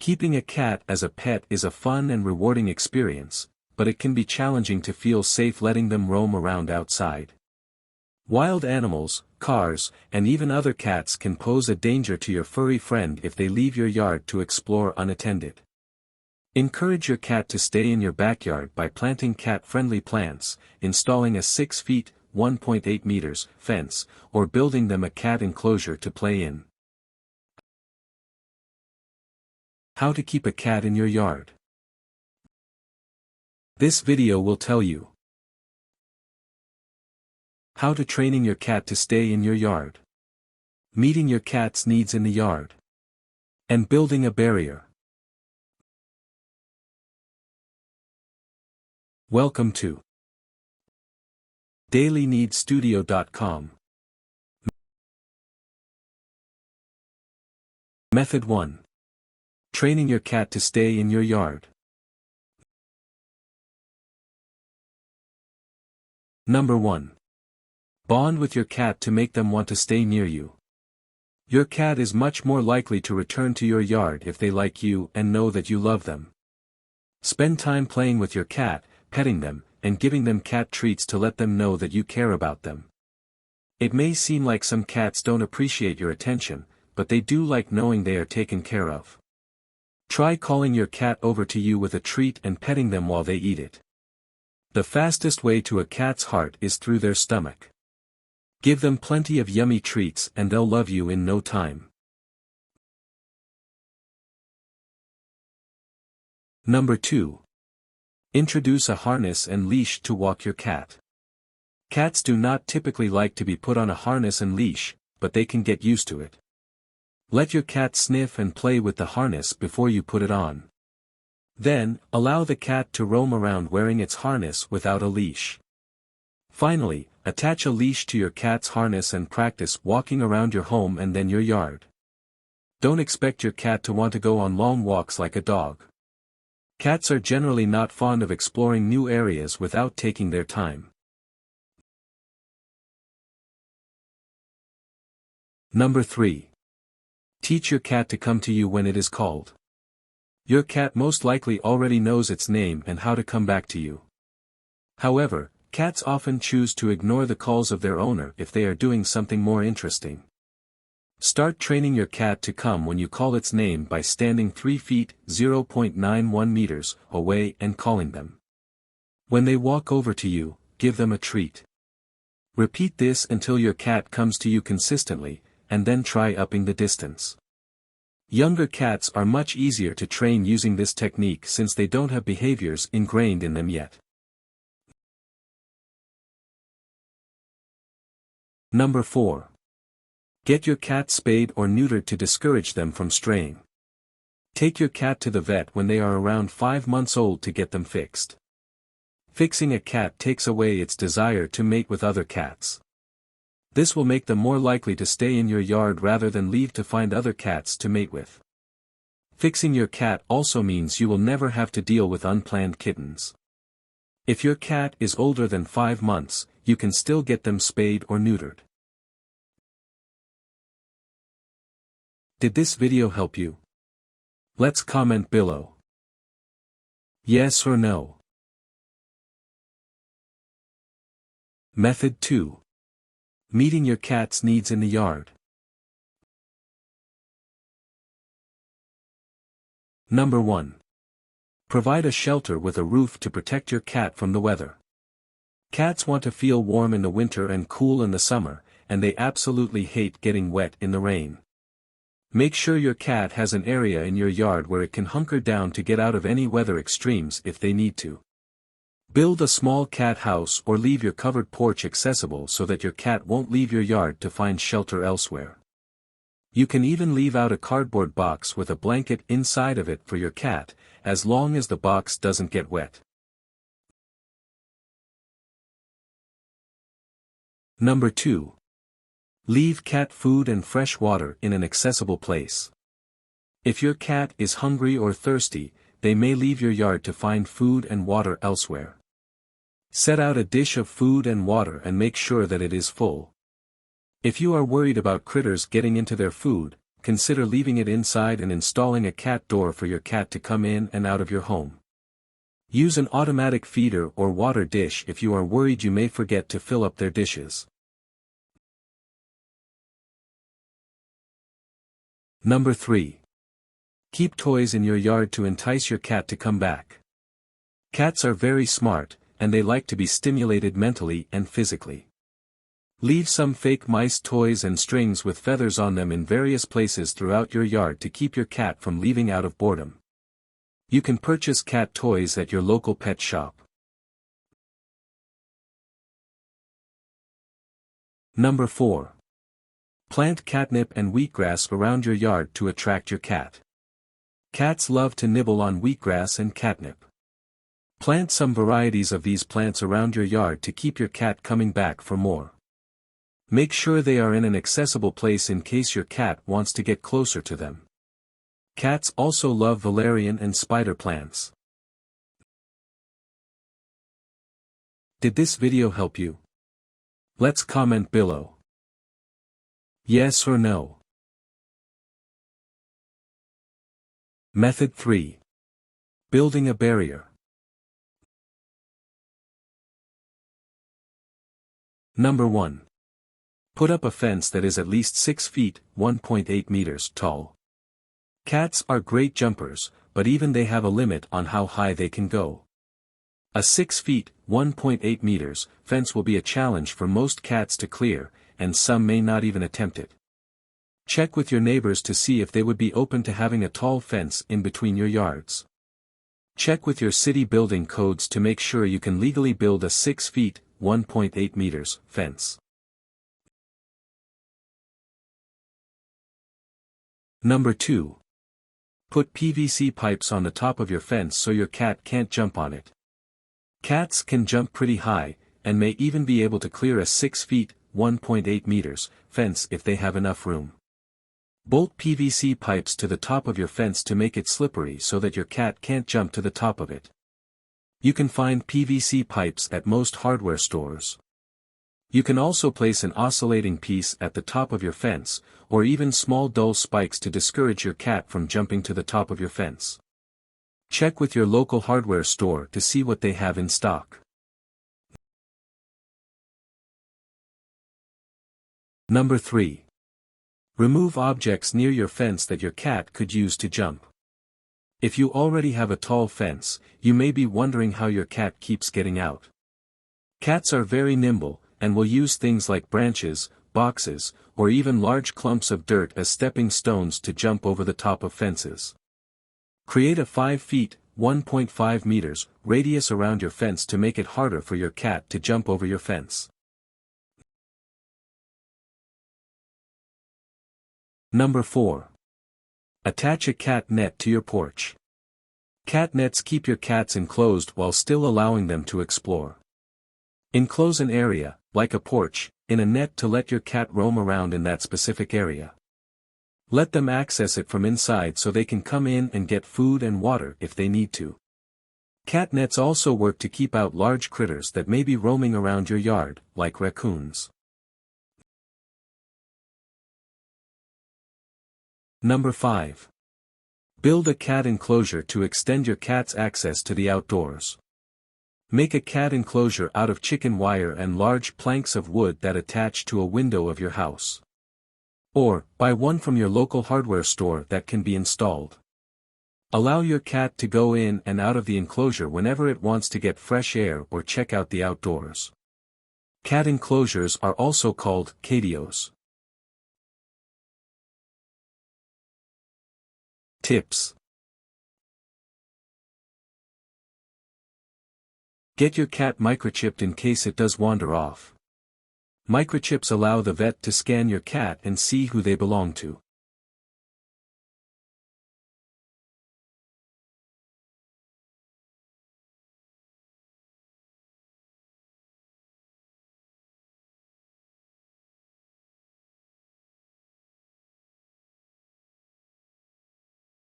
Keeping a cat as a pet is a fun and rewarding experience, but it can be challenging to feel safe letting them roam around outside. Wild animals, cars, and even other cats can pose a danger to your furry friend if they leave your yard to explore unattended. Encourage your cat to stay in your backyard by planting cat-friendly plants, installing a 6 feet (1.8 meters) fence, or building them a cat enclosure to play in. How to keep a cat in your yard. This video will tell you how to training your cat to stay in your yard, meeting your cat's needs in the yard, and building a barrier. Welcome to dailyneedstudio.com. Method 1. Training your cat to stay in your yard. Number 1. Bond with your cat to make them want to stay near you. Your cat is much more likely to return to your yard if they like you and know that you love them. Spend time playing with your cat, petting them, and giving them cat treats to let them know that you care about them. It may seem like some cats don't appreciate your attention, but they do like knowing they are taken care of. Try calling your cat over to you with a treat and petting them while they eat it. The fastest way to a cat's heart is through their stomach. Give them plenty of yummy treats and they'll love you in no time. Number 2. Introduce a harness and leash to walk your cat. Cats do not typically like to be put on a harness and leash, but they can get used to it. Let your cat sniff and play with the harness before you put it on. Then, allow the cat to roam around wearing its harness without a leash. Finally, attach a leash to your cat's harness and practice walking around your home and then your yard. Don't expect your cat to want to go on long walks like a dog. Cats are generally not fond of exploring new areas without taking their time. Number 3. Teach your cat to come to you when it is called. Your cat most likely already knows its name and how to come back to you. However, cats often choose to ignore the calls of their owner if they are doing something more interesting. Start training your cat to come when you call its name by standing 3 feet (0.91 meters) away and calling them. When they walk over to you, give them a treat. Repeat this until your cat comes to you consistently, and then try upping the distance. Younger cats are much easier to train using this technique since they don't have behaviors ingrained in them yet. Number 4. Get your cat spayed or neutered to discourage them from straying. Take your cat to the vet when they are around 5 months old to get them fixed. Fixing a cat takes away its desire to mate with other cats. This will make them more likely to stay in your yard rather than leave to find other cats to mate with. Fixing your cat also means you will never have to deal with unplanned kittens. If your cat is older than 5 months, you can still get them spayed or neutered. Did this video help you? Let's comment below. Yes or no. Method 2. Meeting your cat's needs in the yard. Number 1. Provide a shelter with a roof to protect your cat from the weather. Cats want to feel warm in the winter and cool in the summer, and they absolutely hate getting wet in the rain. Make sure your cat has an area in your yard where it can hunker down to get out of any weather extremes if they need to. Build a small cat house or leave your covered porch accessible so that your cat won't leave your yard to find shelter elsewhere. You can even leave out a cardboard box with a blanket inside of it for your cat, as long as the box doesn't get wet. Number 2. Leave cat food and fresh water in an accessible place. If your cat is hungry or thirsty, they may leave your yard to find food and water elsewhere. Set out a dish of food and water and make sure that it is full. If you are worried about critters getting into their food, consider leaving it inside and installing a cat door for your cat to come in and out of your home. Use an automatic feeder or water dish if you are worried you may forget to fill up their dishes. Number 3. Keep toys in your yard to entice your cat to come back. Cats are very smart, and they like to be stimulated mentally and physically. Leave some fake mice toys and strings with feathers on them in various places throughout your yard to keep your cat from leaving out of boredom. You can purchase cat toys at your local pet shop. Number 4. Plant catnip and wheatgrass around your yard to attract your cat. Cats love to nibble on wheatgrass and catnip. Plant some varieties of these plants around your yard to keep your cat coming back for more. Make sure they are in an accessible place in case your cat wants to get closer to them. Cats also love valerian and spider plants. Did this video help you? Let's comment below. Yes or no. Method 3. Building a barrier. Number 1. Put up a fence that is at least 6 feet, 1.8 meters tall. Cats are great jumpers, but even they have a limit on how high they can go. A 6 feet, 1.8 meters, fence will be a challenge for most cats to clear, and some may not even attempt it. Check with your neighbors to see if they would be open to having a tall fence in between your yards. Check with your city building codes to make sure you can legally build a 6 feet, 1.8 meters, fence. Number 2. Put PVC pipes on the top of your fence so your cat can't jump on it. Cats can jump pretty high, and may even be able to clear a 6 feet, 1.8 meters, fence if they have enough room. Bolt PVC pipes to the top of your fence to make it slippery so that your cat can't jump to the top of it. You can find PVC pipes at most hardware stores. You can also place an oscillating piece at the top of your fence, or even small dull spikes to discourage your cat from jumping to the top of your fence. Check with your local hardware store to see what they have in stock. Number 3. Remove objects near your fence that your cat could use to jump. If you already have a tall fence, you may be wondering how your cat keeps getting out. Cats are very nimble, and will use things like branches, boxes, or even large clumps of dirt as stepping stones to jump over the top of fences. Create a 5 feet, 1.5 meters, radius around your fence to make it harder for your cat to jump over your fence. Number 4. Attach a cat net to your porch. Cat nets keep your cats enclosed while still allowing them to explore. Enclose an area, like a porch, in a net to let your cat roam around in that specific area. Let them access it from inside so they can come in and get food and water if they need to. Cat nets also work to keep out large critters that may be roaming around your yard, like raccoons. Number 5. Build a cat enclosure to extend your cat's access to the outdoors. Make a cat enclosure out of chicken wire and large planks of wood that attach to a window of your house. Or, buy one from your local hardware store that can be installed. Allow your cat to go in and out of the enclosure whenever it wants to get fresh air or check out the outdoors. Cat enclosures are also called cadios. Tips. Get your cat microchipped in case it does wander off. Microchips allow the vet to scan your cat and see who they belong to.